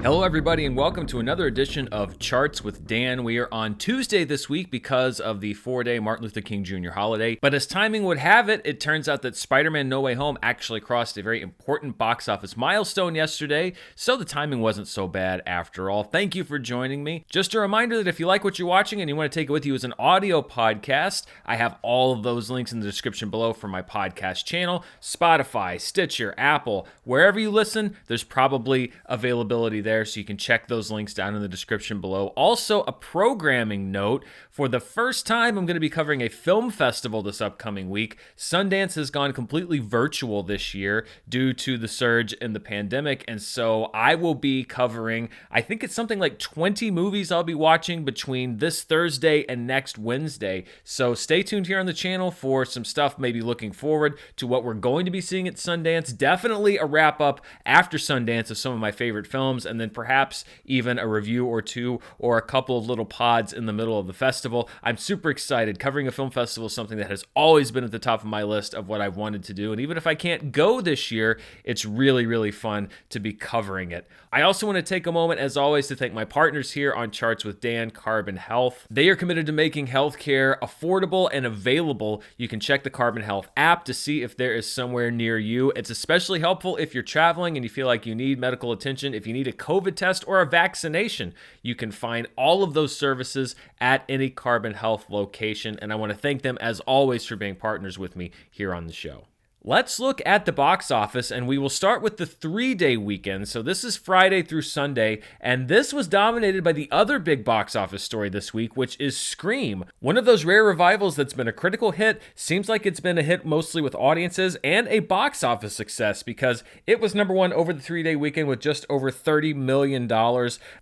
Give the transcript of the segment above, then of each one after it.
Hello, everybody, and welcome to another edition of Charts with Dan. We are on Tuesday this week because of the 4-day Martin Luther King Jr. holiday. But as timing would have it, it turns out that Spider-Man No Way Home actually crossed a very important box office milestone yesterday, so the timing wasn't so bad after all. Thank you for joining me. Just a reminder that if you like what you're watching and you want to take it with you as an audio podcast, I have all of those links in the description below for my podcast channel. Spotify, Stitcher, Apple, wherever you listen, there's probably availability there. So you can check those links down in the description below. Also, a programming note. For the first time, I'm going to be covering a film festival this upcoming week. Sundance has gone completely virtual this year due to the surge in the pandemic, and so I will be covering, I think it's something like 20 movies I'll be watching between this Thursday and next Wednesday. So stay tuned here on the channel for some stuff, maybe looking forward to what we're going to be seeing at Sundance. Definitely a wrap-up after Sundance of some of my favorite films, and then perhaps even a review or two or a couple of little pods in the middle of the festival. I'm super excited. Covering a film festival is something that has always been at the top of my list of what I've wanted to do. And even if I can't go this year, it's really, really fun to be covering it. I also want to take a moment, as always, to thank my partners here on Charts with Dan, Carbon Health. They are committed to making healthcare affordable and available. You can check the Carbon Health app to see if there is somewhere near you. It's especially helpful if you're traveling and you feel like you need medical attention. If you need a COVID test or a vaccination, you can find all of those services at any Carbon Health location, and I want to thank them as always for being partners with me here on the show. Let's look at the box office, and we will start with the 3-day weekend. So this is Friday through Sunday, and this was dominated by the other big box office story this week, which is Scream. One of those rare revivals that's been a critical hit. Seems like it's been a hit mostly with audiences and a box office success because it was number one over the 3-day weekend with just over $30 million.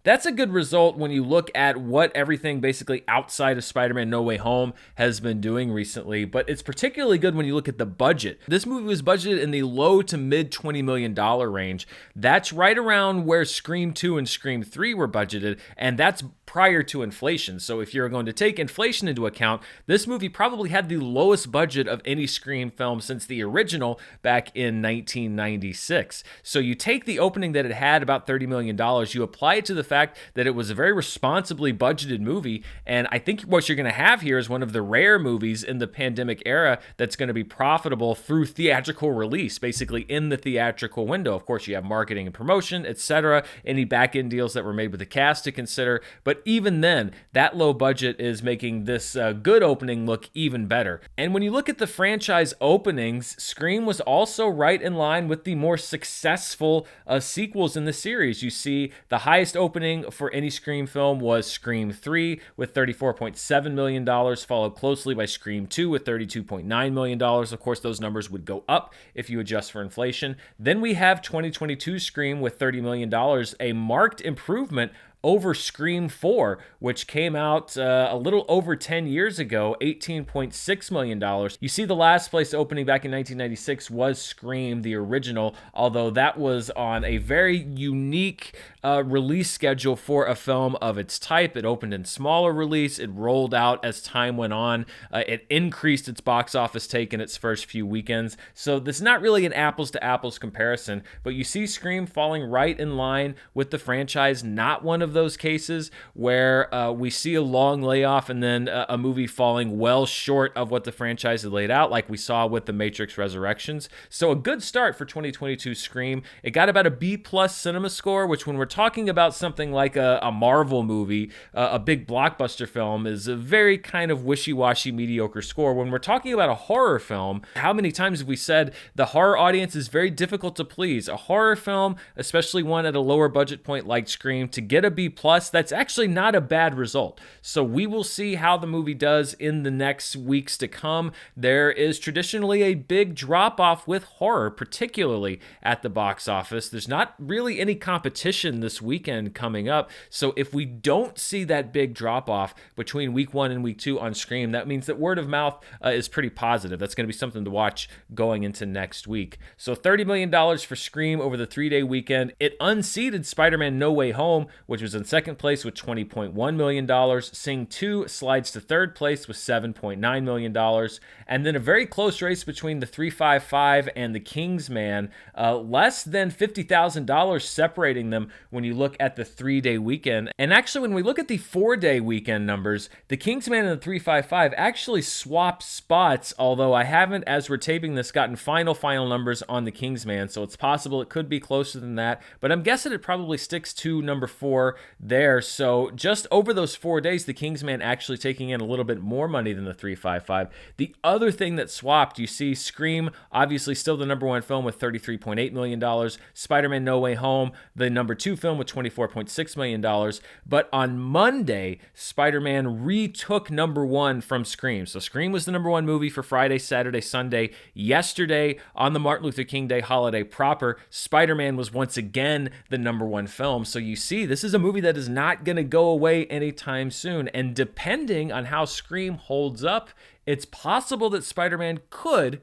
That's a good result when you look at what everything basically outside of Spider-Man No Way Home has been doing recently, but it's particularly good when you look at the budget. This movie was budgeted in the low to mid $20 million range. That's right around where Scream 2 and Scream 3 were budgeted, and that's prior to inflation. So if you're going to take inflation into account, this movie probably had the lowest budget of any Scream film since the original back in 1996. So you take the opening that it had, about $30 million, you apply it to the fact that it was a very responsibly budgeted movie, and I think what you're going to have here is one of the rare movies in the pandemic era that's going to be profitable through theatrical release, basically in the theatrical window. Of course, you have marketing and promotion, etc., any back-end deals that were made with the cast to consider, but even then, that low budget is making this good opening look even better. And when you look at the franchise openings, Scream was also right in line with the more successful sequels in the series. You see, the highest opening for any Scream film was Scream 3 with $34.7 million, followed closely by Scream 2 with $32.9 million. Of course, those numbers would go up if you adjust for inflation. Then we have 2022 Scream with $30 million, a marked improvement over Scream 4, which came out a little over 10 years ago, $18.6 million. You see, the last place opening back in 1996 was Scream, the original, although that was on a very unique release schedule for a film of its type. It opened in smaller release. It rolled out as time went on. It increased its box office take in its first few weekends. So this is not really an apples to apples comparison, but you see Scream falling right in line with the franchise, not one of those cases where we see a long layoff and then a movie falling well short of what the franchise had laid out, like we saw with The Matrix Resurrections. So a good start for 2022 Scream. It got about a B+ cinema score, which when we're talking about something like a Marvel movie, a big blockbuster film, is a very kind of wishy-washy, mediocre score. When we're talking about a horror film, how many times have we said the horror audience is very difficult to please? A horror film, especially one at a lower budget point like Scream, to get a B+, that's actually not a bad result. So we will see how the movie does in the next weeks to come. There is traditionally a big drop-off with horror, particularly at the box office. There's not really any competition this weekend coming up. So if we don't see that big drop-off between week 1 and week 2 on Scream, that means that word of mouth is pretty positive. That's going to be something to watch going into next week. So $30 million for Scream over the 3-day weekend. It unseated Spider-Man No Way Home, which was was in second place with $20.1 million. Sing 2 slides to third place with $7.9 million. And then a very close race between the 355 and the Kingsman, less than $50,000 separating them when you look at the 3-day weekend. And actually, when we look at the 4-day weekend numbers, the Kingsman and the 355 actually swap spots, although I haven't, as we're taping this, gotten final numbers on the Kingsman, so it's possible it could be closer than that, but I'm guessing it probably sticks to number 4 there. So just over those 4 days, the Kingsman actually taking in a little bit more money than the 355. The other thing that swapped, you see Scream, obviously still the number 1 film with $33.8 million, Spider-Man No Way Home, the number 2 film with $24.6 million, but on Monday, Spider-Man retook number 1 from Scream. So Scream was the number 1 movie for Friday, Saturday, Sunday. Yesterday, on the Martin Luther King Day holiday proper, Spider-Man was once again the number 1 film. So you see, this is a movie that is not going to go away anytime soon. And depending on how Scream holds up, it's possible that Spider-Man could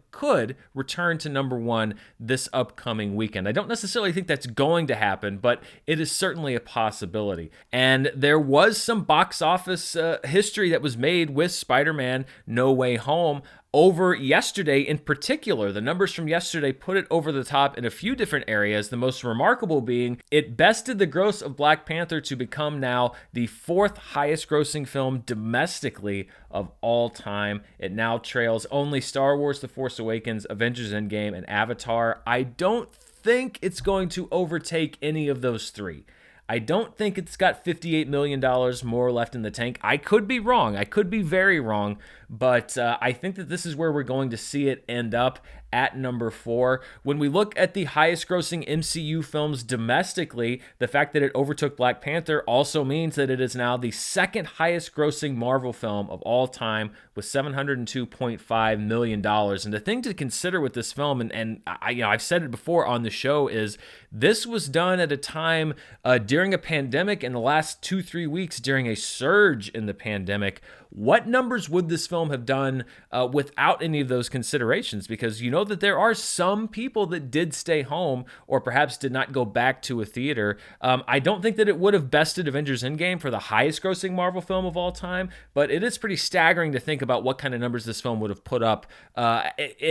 return to number 1 this upcoming weekend. I don't necessarily think that's going to happen, but it is certainly a possibility. And there was some box office history that was made with Spider-Man No Way Home over yesterday in particular. The numbers from yesterday put it over the top in a few different areas, the most remarkable being it bested the gross of Black Panther to become now the 4th highest grossing film domestically of all time. It now trails only Star Wars The Force Awakens, Avengers Endgame, and Avatar. I don't think it's going to overtake any of those 3. I don't think it's got $58 million more left in the tank. I could be wrong. I could be very wrong. But I think that this is where we're going to see it end up, at number 4. When we look at the highest grossing MCU films domestically, the fact that it overtook Black Panther also means that it is now the 2nd highest grossing Marvel film of all time with $702.5 million. And the thing to consider with this film, and I've said it before on the show, is this was done at a time during a pandemic, in the last 2-3 weeks during a surge in the pandemic. What numbers would this film have done without any of those considerations? Because you know that there are some people that did stay home or perhaps did not go back to a theater. I don't think that it would have bested Avengers Endgame for the highest grossing Marvel film of all time, but it is pretty staggering to think about what kind of numbers this film would have put up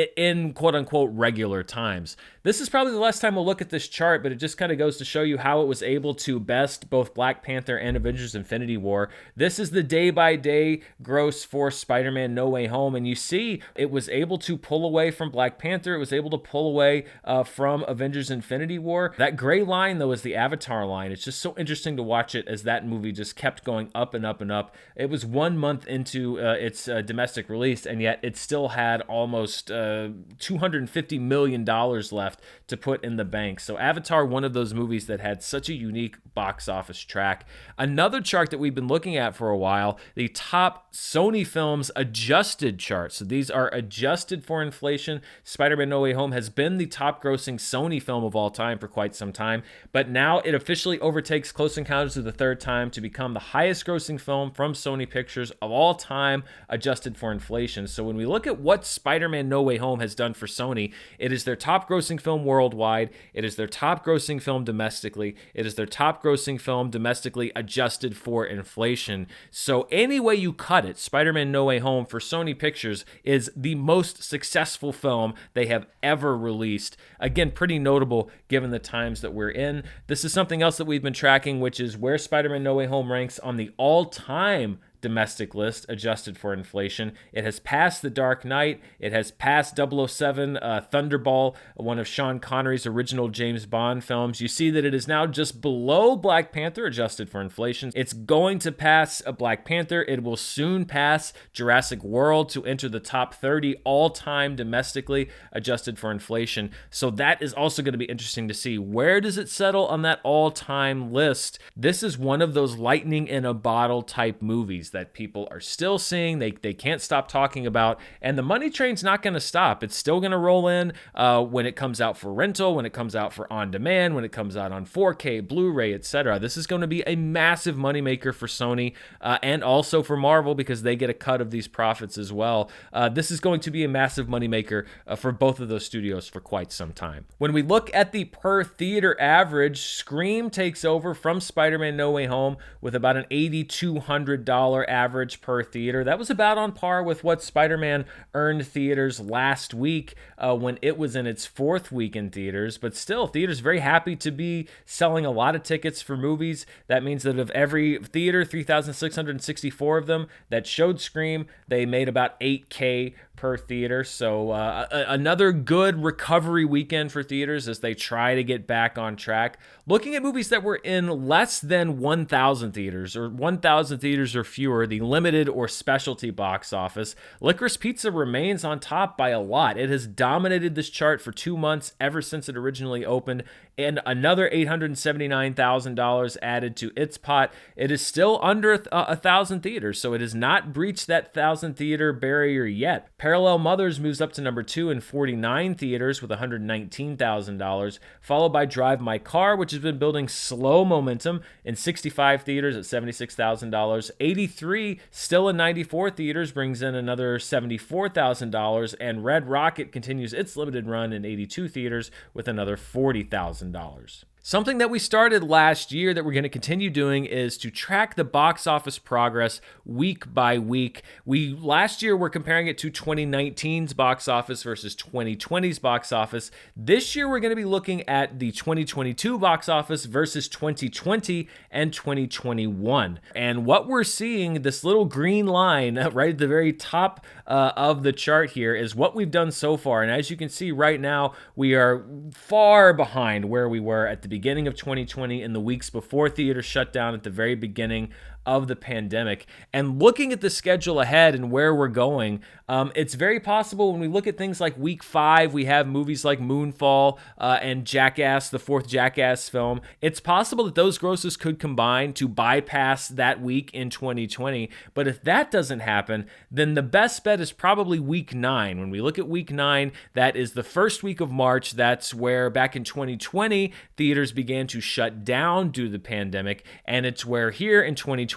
in quote-unquote regular times. This is probably the last time we'll look at this chart, but it just kind of goes to show you how it was able to best both Black Panther and Avengers Infinity War. This is the day-by-day gross for Spider-Man No Way Home, and you see it was able to pull away from Black Panther. It was able to pull away from Avengers Infinity War. That gray line, though, is the Avatar line. It's just so interesting to watch it as that movie just kept going up and up and up. It was 1 month into its domestic release, and yet it still had almost $250 million left to put in the bank. So Avatar, one of those movies that had such a unique box office track. Another chart that we've been looking at for a while, the top Sony films adjusted chart. So these are adjusted for inflation. Spider-Man No Way Home has been the top grossing Sony film of all time for quite some time, but now it officially overtakes Close Encounters of the Third Time to become the highest grossing film from Sony Pictures of all time, adjusted for inflation. So when we look at what Spider-Man No Way Home has done for Sony, it is their top grossing film worldwide. It is their top grossing film domestically. It is their top grossing film domestically adjusted for inflation. So any way you cut it, Spider-Man No Way Home for Sony Pictures is the most successful film they have ever released. Again, pretty notable given the times that we're in. This is something else that we've been tracking, which is where Spider-Man No Way Home ranks on the all-time domestic list adjusted for inflation. It has passed The Dark Knight. It has passed 007 Thunderball, one of Sean Connery's original James Bond films. You see that it is now just below Black Panther adjusted for inflation. It's going to pass Black Panther. It will soon pass Jurassic World to enter the top 30 all-time domestically adjusted for inflation. So that is also going to be interesting to see. Where does it settle on that all-time list? This is one of those lightning in a bottle type movies. movies that people are still seeing, they can't stop talking about, and the money train's not going to stop. It's still going to roll in when it comes out for rental, when it comes out for on demand, when it comes out on 4K, Blu-ray, etc. This is going to be a massive moneymaker for Sony and also for Marvel because they get a cut of these profits as well. This is going to be a massive moneymaker for both of those studios for quite some time. When we look at the per theater average, Scream takes over from Spider-Man No Way Home with about an $8,200 average per theater. That was about on par with what Spider-Man earned theaters last week when it was in its 4th week in theaters. But still, theaters very happy to be selling a lot of tickets for movies. That means that of every theater, 3,664 of them that showed Scream, they made about $8K per theater. So another good recovery weekend for theaters as they try to get back on track. Looking at movies that were in less than 1,000 theaters or 1,000 theaters or fewer, the limited or specialty box office, Licorice Pizza remains on top by a lot. It has dominated this chart for 2 months ever since it originally opened, and another $879,000 added to its pot. It is still under 1,000 theaters, so it has not breached that 1,000 theater barrier yet. Parallel Mothers moves up to number 2 in 49 theaters with $119,000, followed by Drive My Car, which has been building slow momentum in 65 theaters at $76,000. 83, still in 94 theaters, brings in another $74,000, and Red Rocket continues its limited run in 82 theaters with another $40,000. Something that we started last year that we're going to continue doing is to track the box office progress week by week. Last year were comparing it to 2019's box office versus 2020's box office. This year we're going to be looking at the 2022 box office versus 2020 and 2021. And what we're seeing, this little green line right at the very top of the chart here, is what we've done so far. And as you can see right now, we are far behind where we were at the beginning of 2020 in the weeks before theaters shut down at the very beginning of the pandemic. And looking at the schedule ahead and where we're going, it's very possible when we look at things like week 5, we have movies like Moonfall and Jackass, the 4th Jackass film. It's possible that those grosses could combine to bypass that week in 2020. But if that doesn't happen, then the best bet is probably week 9. When we look at week 9, that is the first week of March. That's where back in 2020, theaters began to shut down due to the pandemic. And it's where here in 2022,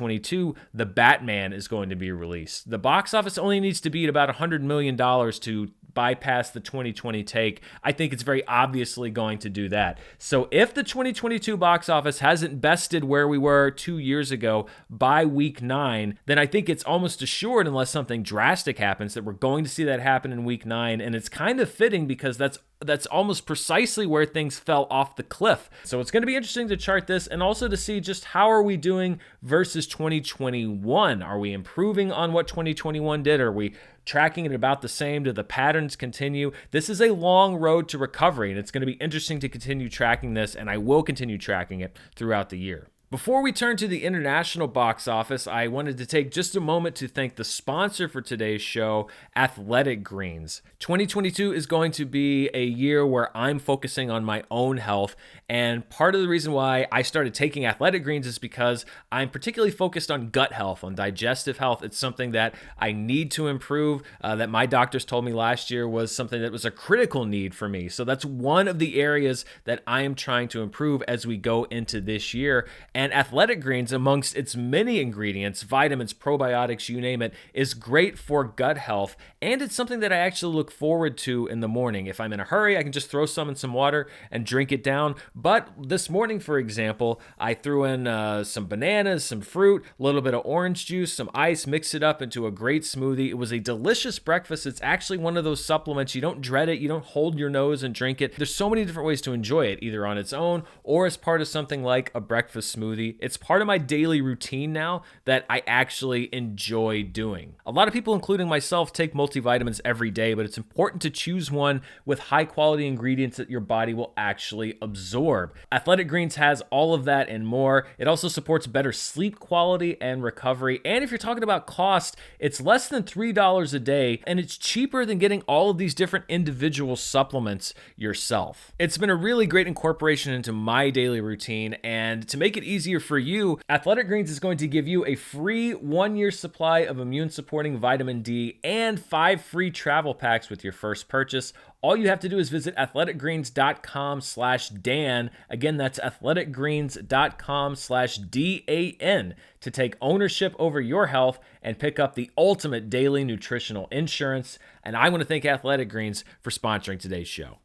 the Batman is going to be released. The box office only needs to be at about $100 million to bypass the 2020 take. I think it's very obviously going to do that. So if the 2022 box office hasn't bested where we were 2 years ago by week 9, then I think it's almost assured, unless something drastic happens, that we're going to see that happen in week 9. And it's kind of fitting because that's almost precisely where things fell off the cliff. So it's going to be interesting to chart this and also to see just how are we doing versus 2021. Are we improving on what 2021 did? Are we tracking it about the same? Do the patterns continue? This is a long road to recovery, and it's going to be interesting to continue tracking this, and I will continue tracking it throughout the year. Before we turn to the international box office, I wanted to take just a moment to thank the sponsor for today's show, Athletic Greens. 2022 is going to be a year where I'm focusing on my own health, and part of the reason why I started taking Athletic Greens is because I'm particularly focused on gut health, on digestive health. It's something that I need to improve, that my doctors told me last year was something that was a critical need for me. So that's one of the areas that I am trying to improve as we go into this year. And Athletic Greens, amongst its many ingredients, vitamins, probiotics, you name it, is great for gut health. And it's something that I actually look forward to in the morning. If I'm in a hurry, I can just throw some in some water and drink it down. But this morning, for example, I threw in some bananas, some fruit, a little bit of orange juice, some ice, mixed it up into a great smoothie. It was a delicious breakfast. It's actually one of those supplements. You don't dread it. You don't hold your nose and drink it. There's so many different ways to enjoy it, either on its own or as part of something like a breakfast smoothie. It's part of my daily routine now that I actually enjoy doing. A lot of people, including myself, take multivitamins every day, but it's important to choose one with high quality ingredients that your body will actually absorb. Athletic Greens has all of that and more. It also supports better sleep quality and recovery. And if you're talking about cost, it's less than $3 a day, and it's cheaper than getting all of these different individual supplements yourself. It's been a really great incorporation into my daily routine, and to make it easier easier for you, Athletic Greens is going to give you a free 1-year supply of immune-supporting vitamin D and 5 free travel packs with your first purchase. All you have to do is visit athleticgreens.com/Dan. Again, that's athleticgreens.com/DAN to take ownership over your health and pick up the ultimate daily nutritional insurance. And I want to thank Athletic Greens for sponsoring today's show.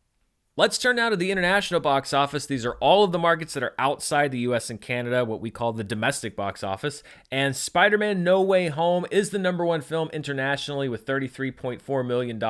Let's turn now to the international box office. These are all of the markets that are outside the US and Canada, what we call the domestic box office. And Spider-Man No Way Home is the number one film internationally with $33.4 million.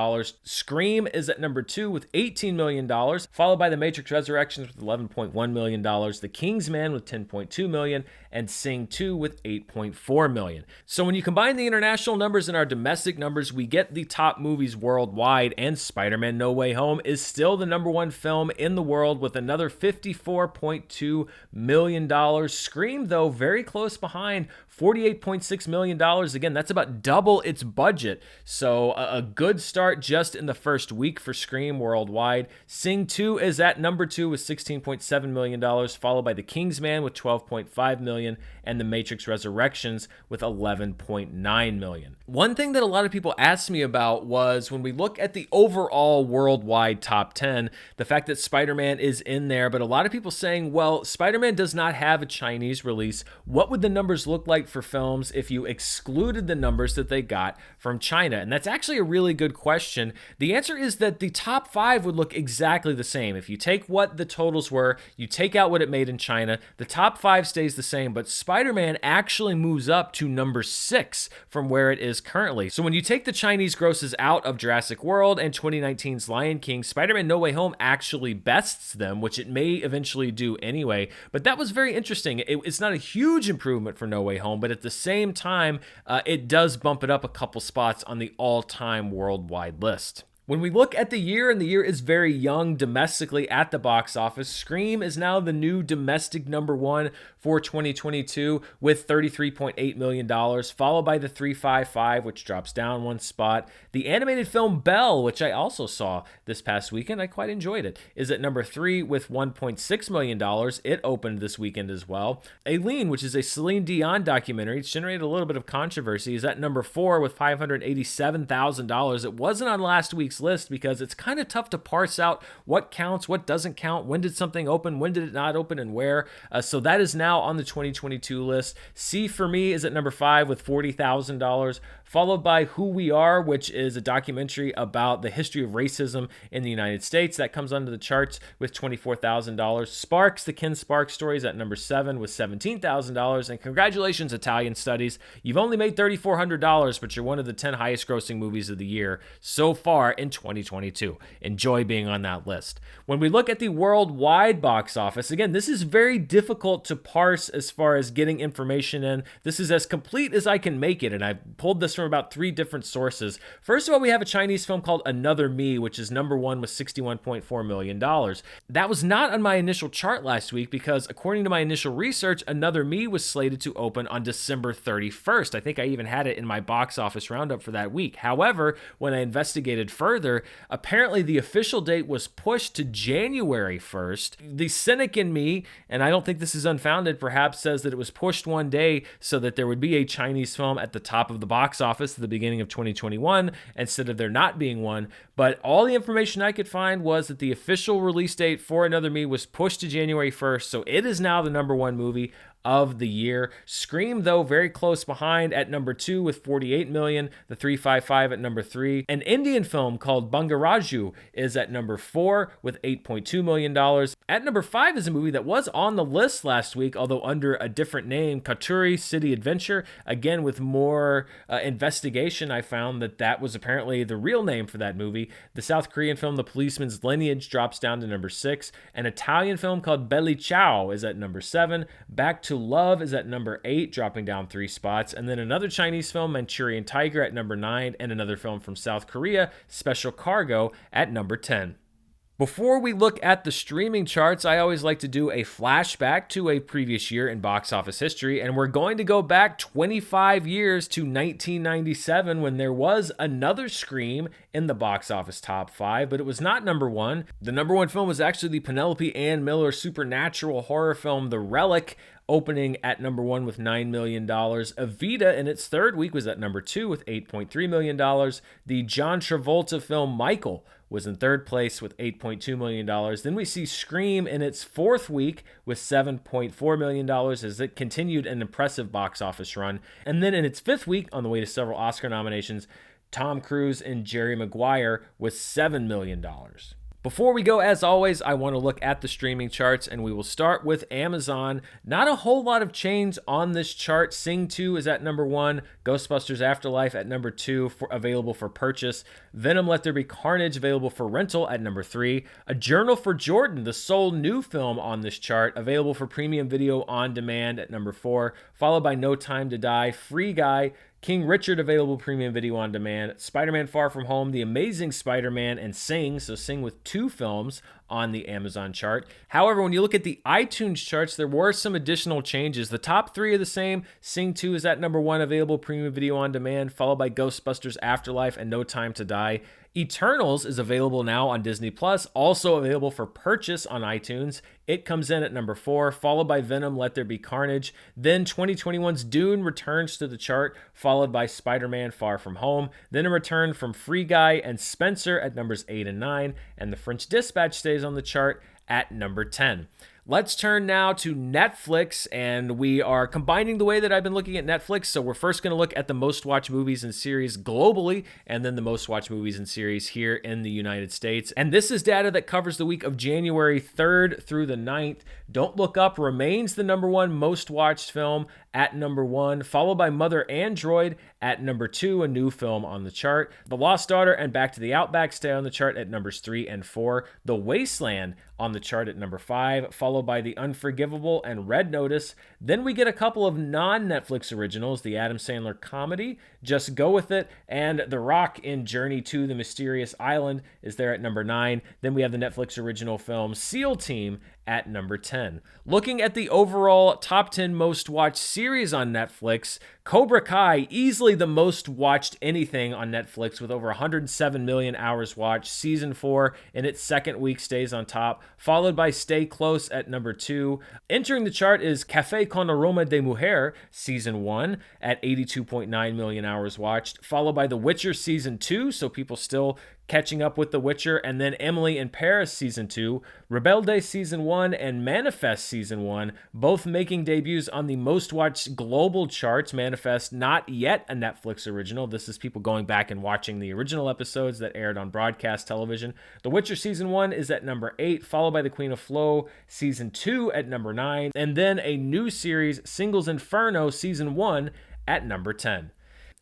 Scream is at number 2 with $18 million, followed by The Matrix Resurrections with $11.1 million, The Kingsman with $10.2 million, and Sing 2 with $8.4 million. So when you combine the international numbers and our domestic numbers, we get the top movies worldwide, and Spider-Man No Way Home is still the number one film in the world with another $54.2 million. Scream, though, very close behind, $48.6 million. Again, that's about double its budget. So a good start just in the first week for Scream worldwide. Sing 2 is at number 2 with $16.7 million, followed by The Kingsman with $12.5 million, and The Matrix Resurrections with $11.9 million. One thing that a lot of people asked me about was when we look at the overall worldwide top 10, the fact that Spider-Man is in there, but a lot of people saying, well, Spider-Man does not have a Chinese release. What would the numbers look like for films if you excluded the numbers that they got from China? And that's actually a really good question. The answer is that the top 5 would look exactly the same. If you take what the totals were, you take out what it made in China, the top 5 stays the same, but Spider-Man actually moves up to number 6 from where it is currently. So when you take the Chinese grosses out of Jurassic World and 2019's Lion King, Spider-Man No Way Home actually bests them, which it may eventually do anyway. But that was very interesting. It's not a huge improvement for No Way Home, but at the same time, it does bump it up a couple spots on the all-time worldwide list. When we look at the year, and the year is very young domestically at the box office, Scream is now the new domestic number one for 2022 with $33.8 million, followed by The 355, which drops down one spot. The animated film Belle, which I also saw this past weekend, I quite enjoyed it, is at number 3 with $1.6 million. It opened this weekend as well. Aileen, which is a Celine Dion documentary, it's generated a little bit of controversy, is at number 4 with $587,000. It wasn't on last week's list because it's kind of tough to parse out what counts, what doesn't count, when did something open, when did it not open, and where. So that is now on the 2022 list. See for Me is at number 5 with $40,000, followed by Who We Are, which is a documentary about the history of racism in the United States. That comes under the charts with $24,000. Sparks, the Ken Sparks story, is at number 7 with $17,000. And congratulations, Italian Studies. You've only made $3,400, but you're one of the 10 highest grossing movies of the year so far in 2022. Enjoy being on that list. When we look at the worldwide box office, again, this is very difficult to parse as far as getting information in. This is as complete as I can make it, and I pulled this from about 3 different sources. First of all, we have a Chinese film called Another Me, which is number 1 with $61.4 million. That was not on my initial chart last week because, according to my initial research, Another Me was slated to open on December 31st. I think I even had it in my box office roundup for that week. However, when I investigated further, apparently the official date was pushed to January 1st. The cynic in me, and I don't think this is unfounded, perhaps says that it was pushed one day so that there would be a Chinese film at the top of the box office at the beginning of 2021 instead of there not being one. But all the information I could find was that the official release date for Another Me was pushed to January 1st, so it is now the number 1 movie of the year. Scream, though, very close behind at number 2 with $48 million. The 355 at number 3. An Indian film called Bangaraju is at number 4 with $8.2 million. At number 5 is a movie that was on the list last week, although under a different name, Katuri City Adventure. Again, with more investigation, I found that that was apparently the real name for that movie. The South Korean film The Policeman's Lineage drops down to number 6. An Italian film called Belli Ciao is at number 7. Back to Love is at number 8, dropping down 3 spots. And then another Chinese film, Manchurian Tiger, at number 9. And another film from South Korea, Special Cargo, at number 10. Before we look at the streaming charts, I always like to do a flashback to a previous year in box office history, and we're going to go back 25 years to 1997 when there was another Scream in the box office top 5, but it was not number 1. The number 1 film was actually the Penelope Ann Miller supernatural horror film The Relic, opening at number 1 with $9 million. Evita in its third week was at number 2 with $8.3 million. The John Travolta film Michael was in third place with $8.2 million. Then we see Scream in its fourth week with $7.4 million as it continued an impressive box office run. And then in its fifth week, on the way to several Oscar nominations, Tom Cruise and Jerry Maguire with $7 million. Before we go, as always, I want to look at the streaming charts, and we will start with Amazon. Not a whole lot of change on this chart. Sing 2 is at number 1, Ghostbusters Afterlife at number 2, available for purchase. Venom Let There Be Carnage available for rental at number 3. A Journal for Jordan, the sole new film on this chart, available for premium video on demand at number 4, followed by No Time to Die, Free Guy, King Richard available premium video on demand, Spider-Man Far From Home, The Amazing Spider-Man, and Sing. So Sing with 2 films on the Amazon chart. However, when you look at the iTunes charts, there were some additional changes. The top 3 are the same. Sing 2 is at number 1, available premium video on demand, followed by Ghostbusters Afterlife and No Time to Die. Eternals is available now on Disney+, also available for purchase on iTunes. It comes in at number 4, followed by Venom Let There Be Carnage. Then 2021's Dune returns to the chart, followed by Spider-Man Far From Home. Then a return from Free Guy and Spencer at numbers 8 and 9. And The French Dispatch stays on the chart at number 10. Let's turn now to Netflix, and we are combining the way that I've been looking at Netflix. So we're first going to look at the most watched movies and series globally, and then the most watched movies and series here in the United States. And this is data that covers the week of January 3rd through the 9th. Don't Look Up remains the number 1 most watched film at number 1, followed by Mother Android at number 2, a new film on the chart. The Lost Daughter and Back to the Outback stay on the chart at numbers 3 and 4. The Wasteland on the chart at number 5, followed by The Unforgivable and Red Notice. Then we get a couple of non-Netflix originals, the Adam Sandler comedy, Just Go With It, and The Rock in Journey to the Mysterious Island is there at number 9. Then we have the Netflix original film SEAL Team at number 10. Looking at the overall top 10 most watched series on Netflix, Cobra Kai, easily the most watched anything on Netflix with over 107 million hours watched. Season 4 in its second week stays on top, followed by Stay Close at number 2. Entering the chart is Café con Aroma de Mujer, Season 1 at 82.9 million hours watched, followed by The Witcher Season 2, so people still catching up with The Witcher, and then Emily in Paris Season 2, Rebelde Season 1, and Manifest Season 1, both making debuts on the most watched global charts. Manifest, not yet a Netflix original. This is people going back and watching the original episodes that aired on broadcast television. The Witcher Season 1 is at number 8, followed by The Queen of Flow Season 2 at number 9, and then a new series, Singles Inferno Season 1 at number 10.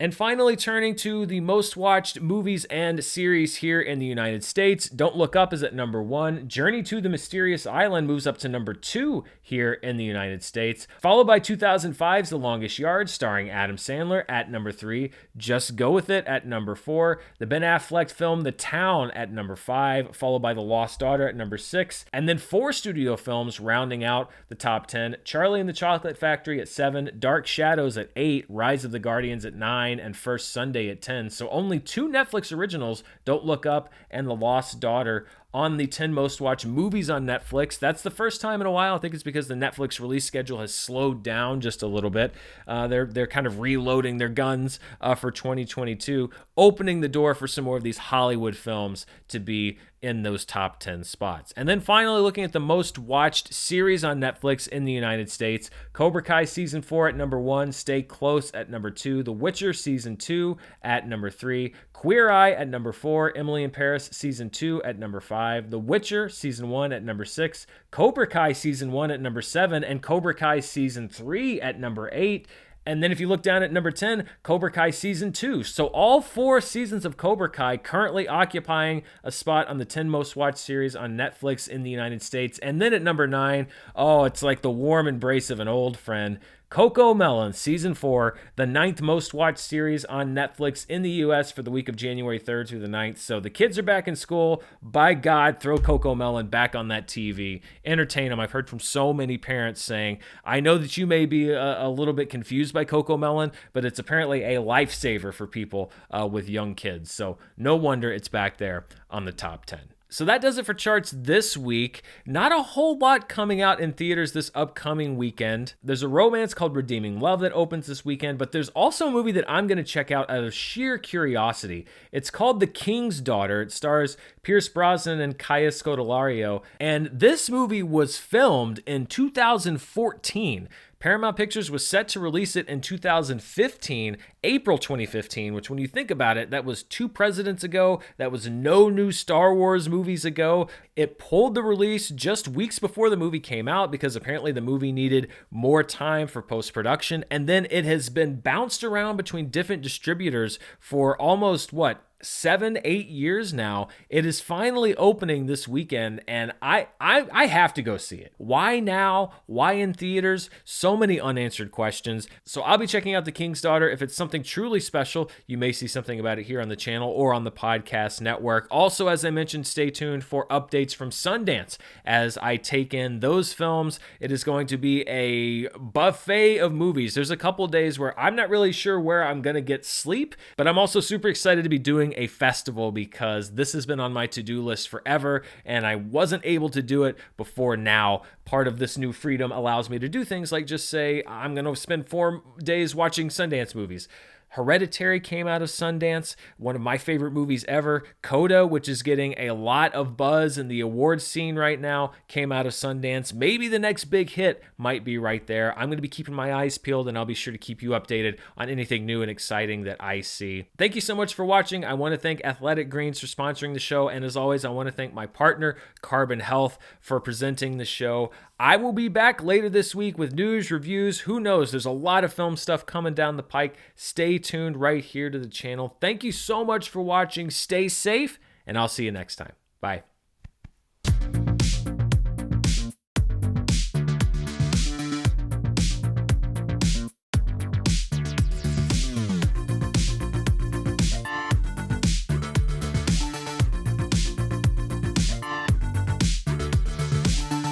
And finally, turning to the most watched movies and series here in the United States, Don't Look Up is at number 1. Journey to the Mysterious Island moves up to number 2 here in the United States, followed by 2005's The Longest Yard, starring Adam Sandler, at number 3. Just Go With It at number 4. The Ben Affleck film The Town at number 5, followed by The Lost Daughter at number 6. And then 4 studio films rounding out the top 10. Charlie and the Chocolate Factory at 7, Dark Shadows at 8, Rise of the Guardians at 9, and First Sunday at 10. So only 2 Netflix originals, Don't Look Up and The Lost Daughter, on the 10 most watched movies on Netflix. That's the first time in a while. I think it's because the Netflix release schedule has slowed down just a little bit. They're kind of reloading their guns for 2022, opening the door for some more of these Hollywood films to be in those top 10 spots. And then finally, looking at the most watched series on Netflix in the United States, Cobra Kai Season 4 at number 1, Stay Close at number 2, The Witcher Season 2 at number 3, Queer Eye at number 4, Emily in Paris Season 2 at number 5, The Witcher Season 1 at number 6, Cobra Kai Season 1 at number 7, and Cobra Kai Season 3 at number 8. And then if you look down at number 10, Cobra Kai Season 2. So all 4 seasons of Cobra Kai currently occupying a spot on the 10 most watched series on Netflix in the United States. And then at number 9, oh, it's like the warm embrace of an old friend, Coco Melon, Season 4, the 9th most watched series on Netflix in the U.S. for the week of January 3rd through the 9th. So the kids are back in school. By God, throw Coco Melon back on that TV. Entertain them. I've heard from so many parents saying, I know that you may be a little bit confused by Coco Melon, but it's apparently a lifesaver for people with young kids. So no wonder it's back there on the top 10. So that does it for charts this week. Not a whole lot coming out in theaters this upcoming weekend. There's a romance called Redeeming Love that opens this weekend, but there's also a movie that I'm going to check out of sheer curiosity. It's called The King's Daughter. It stars Pierce Brosnan and Kaya Scodelario, and this movie was filmed in 2014. Paramount Pictures was set to release it in 2015, April 2015, which when you think about it, that was 2 presidents ago. That was no new Star Wars movies ago. It pulled the release just weeks before the movie came out because apparently the movie needed more time for post-production. And then it has been bounced around between different distributors for almost, 7-8 years now. It is finally opening this weekend, and I have to go see it. Why now? Why in theaters? So many unanswered questions. So I'll be checking out The King's Daughter. If it's something truly special, you may see something about it here on the channel or on the podcast network. Also, as I mentioned, stay tuned for updates from Sundance as I take in those films. It is going to be a buffet of movies. There's a couple days where I'm not really sure where I'm going to get sleep, but I'm also super excited to be doing a festival because this has been on my to-do list forever and I wasn't able to do it before now. Part of this new freedom allows me to do things like just say, I'm going to spend 4 days watching Sundance movies. Hereditary came out of Sundance, one of my favorite movies ever. Coda, which is getting a lot of buzz in the awards scene right now, came out of Sundance. Maybe the next big hit might be right there. I'm going to be keeping my eyes peeled, and I'll be sure to keep you updated on anything new and exciting that I see. Thank you so much for watching. I want to thank Athletic Greens for sponsoring the show, and as always, I want to thank my partner, Carbon Health, for presenting the show. I will be back later this week with news, reviews. Who knows? There's a lot of film stuff coming down the pike. Stay tuned right here to the channel. Thank you so much for watching. Stay safe, and I'll see you next time. Bye.